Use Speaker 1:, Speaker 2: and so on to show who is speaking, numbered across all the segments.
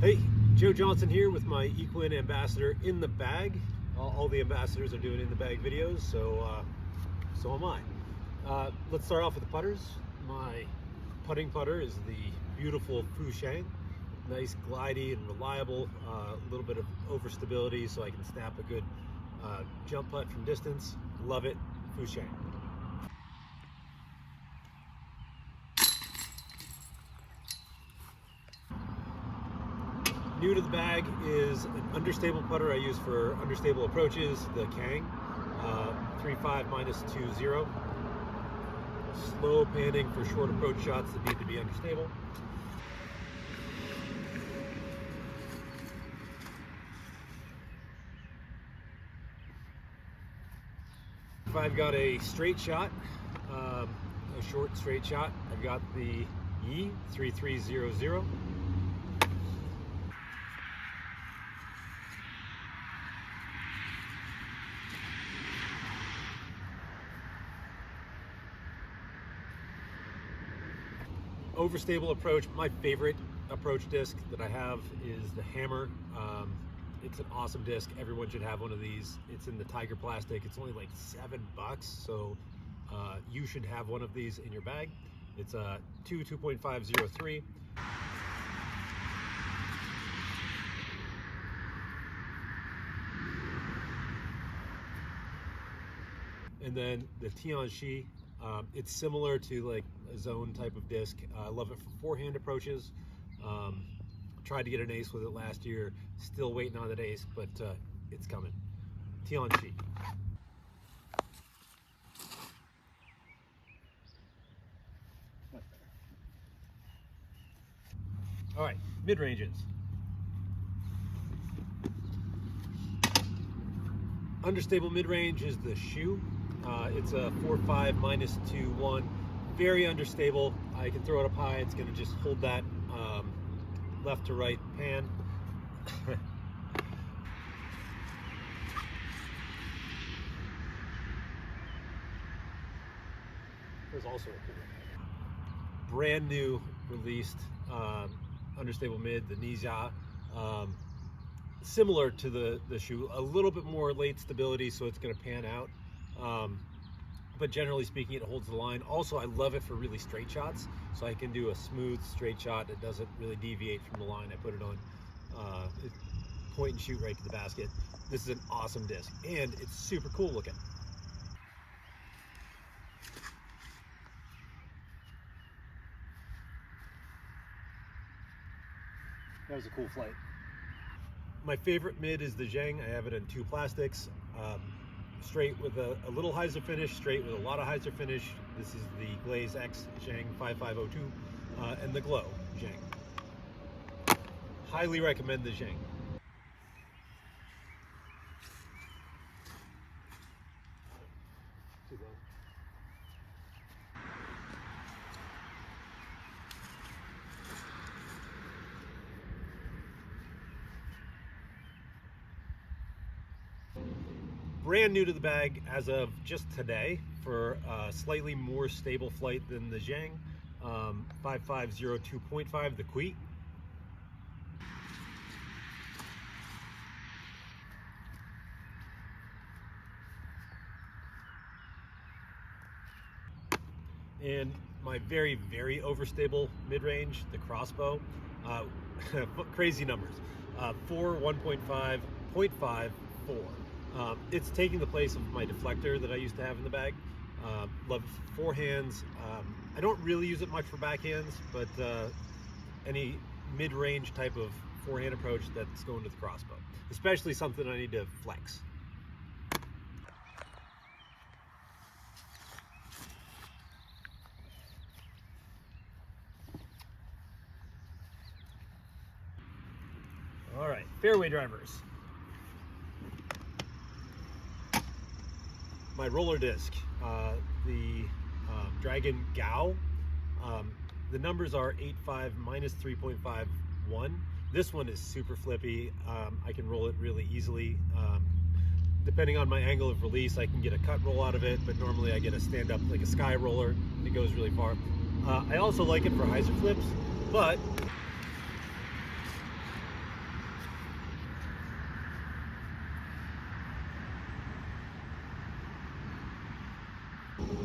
Speaker 1: Hey, Joe Johnson here with my Yikun ambassador in the bag. All the ambassadors are doing in the bag videos, so am I. Let's start off with the putters. My putting putter is the beautiful Forehand. Nice, glidey, and reliable. A little bit of overstability, so I can snap a good jump putt from distance. Love it, Forehand. New to the bag is an understable putter I use for understable approaches, the Kang 3.5 -2.0. Slow panning for short approach shots that need to be understable. If I've got a straight shot, a short straight shot, I've got the Yi 3.3.0.0. Overstable approach. My favorite approach disc that I have is the Hammer. It's an awesome disc. Everyone should have one of these. It's in the Tiger plastic. It's only like $7, so you should have one of these in your bag. It's a 2.503. And then the Tian, it's similar to like a zone type of disc. I love it for forehand approaches. Tried to get an ace with it last year. Still waiting on that ace, but it's coming. Tian. All right, mid-ranges. Understable mid-range is the shoe. It's a 4.5 -2.1. Very understable. I can throw it up high. It's going to just hold that left to right pan. There's also a cool brand new released understable mid, the Nija. Similar to the shoe, a little bit more late stability, so it's going to pan out. But generally speaking, it holds the line. Also, I love it for really straight shots, so I can do a smooth straight shot that doesn't really deviate from the line I put it on. Point and shoot right to the basket. This is an awesome disc, and it's super cool looking. That was a cool flight. My favorite mid is the Zheng. I have it in 2 plastics. Straight with a little hyzer finish, straight with a lot of hyzer finish. This is the Glaze X Zheng 5502 and the Glow Zheng. Highly recommend the Zheng. Brand new to the bag as of just today for a slightly more stable flight than the Zheng, 5502.5, the Kui. And my very, very overstable mid-range, the Crossbow. Crazy numbers. 4, 1.5, 0.5, 4. It's taking the place of my deflector that I used to have in the bag. Love forehands. I don't really use it much for backhands, but any mid-range type of forehand approach that's going to the Crossbow, especially something I need to flex. All right, Fairway Drivers. My roller disc, the Dragon Gao. The numbers are 8.5 -3.51. This one is super flippy. I can roll it really easily. Depending on my angle of release, I can get a cut roll out of it, but normally I get a stand-up, like a sky roller, and it goes really far. I also like it for hyzer flips, but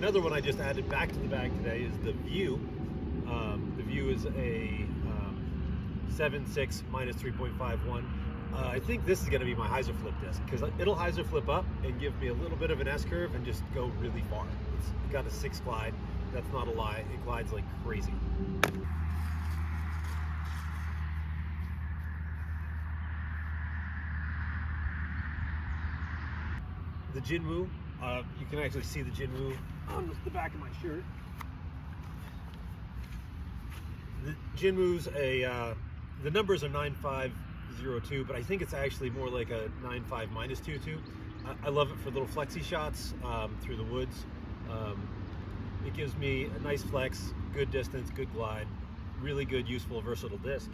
Speaker 1: Another one I just added back to the bag today is the View. The View is a 7.6 minus 3.51. I think this is going to be my hyzer flip disc because it'll hyzer flip up and give me a little bit of an S curve and just go really far. It's got a 6 glide. That's not a lie. It glides like crazy. The Jinwoo, you can actually see the Jinwoo on the back of my shirt. The Jinwoo's the numbers are 9502, but I think it's actually more like a 95 minus 22. I love it for little flexi shots through the woods. It gives me a nice flex, good distance, good glide, really good, useful, versatile disc.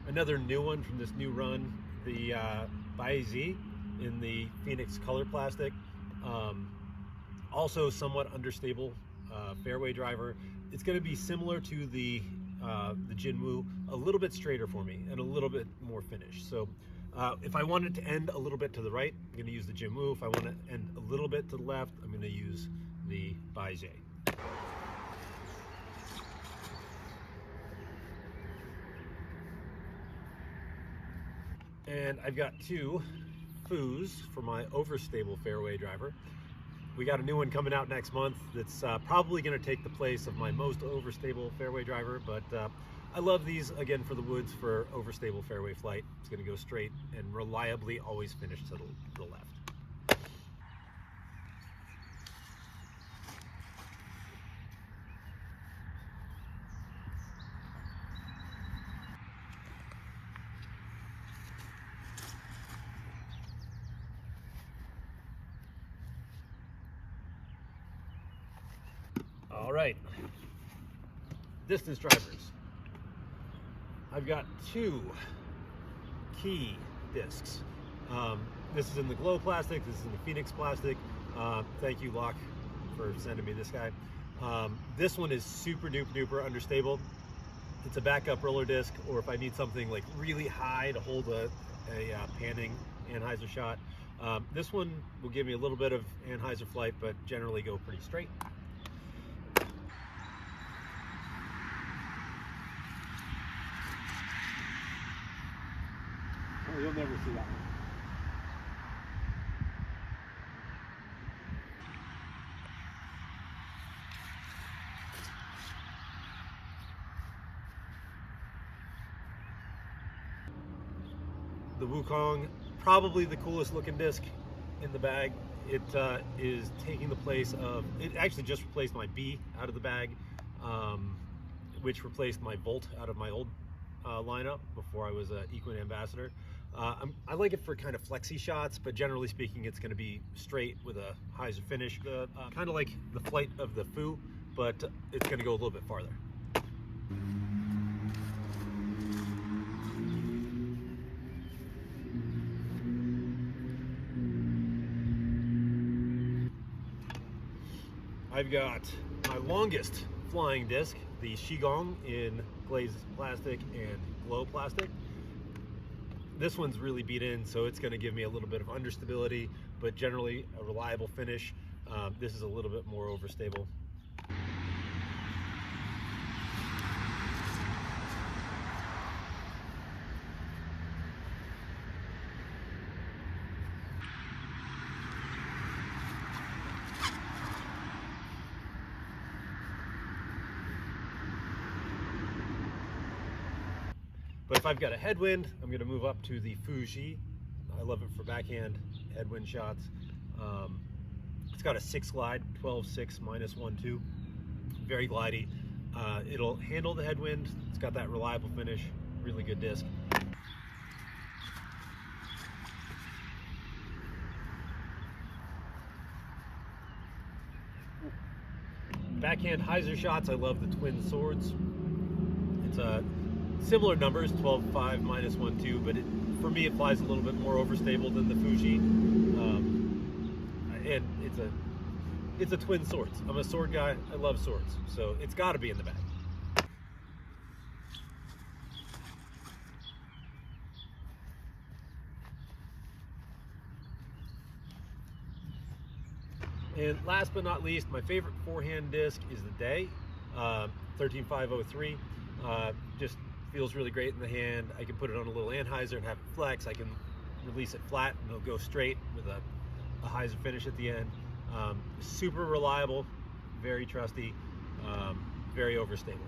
Speaker 1: Another new one from this new run, the Z in the Phoenix color plastic. Also somewhat understable fairway driver. It's going to be similar to the Jinwoo, a little bit straighter for me and a little bit more finish. So if I want it to end a little bit to the right, I'm going to use the Jinwoo. If I want to end a little bit to the left, I'm going to use the Z. And I've got two Foos for my Overstable fairway driver. We got a new one coming out next month that's probably going to take the place of my most overstable fairway driver, but I love these, again, for the woods for overstable fairway flight. It's going to go straight and reliably always finish to the left. All right, distance drivers. I've got two key discs. This is in the glow plastic, this is in the Phoenix plastic. Thank you, Locke, for sending me this guy. This one is super duper understable. It's a backup roller disc, or if I need something like really high to hold a panning anhyzer shot. This one will give me a little bit of anhyzer flight, but generally go pretty straight. Oh, you'll never see that one. The Wukong, probably the coolest looking disc in the bag. It is taking the place of, it actually just replaced my B out of the bag, which replaced my Volt out of my old lineup before I was a Yikun ambassador. I like it for kind of flexi shots, but generally speaking, it's going to be straight with a hyzer finish, kind of like the flight of the Fu, but it's going to go a little bit farther. I've got my longest flying disc, the Gong in glazed plastic and glow plastic. This one's really beat in, so it's going to give me a little bit of understability, but generally a reliable finish. This is a little bit more overstable. But if I've got a headwind, I'm going to move up to the Fuji. I love it for backhand headwind shots. It's got a 6 glide, 12.6 minus 1.2. Very glidey. It'll handle the headwind. It's got that reliable finish. Really good disc. Backhand hyzer shots, I love the twin swords. It's a similar numbers, 12.5 minus 1.2, but for me it flies a little bit more overstable than the Fuji. And it's a twin swords. I'm a sword guy, I love swords, so it's got to be in the bag. And last but not least, my favorite forehand disc is the Day, 13503. Just feels really great in the hand. I can put it on a little anhyzer and have it flex. I can release it flat and it'll go straight with a hyzer finish at the end. Super reliable, very trusty, very overstable.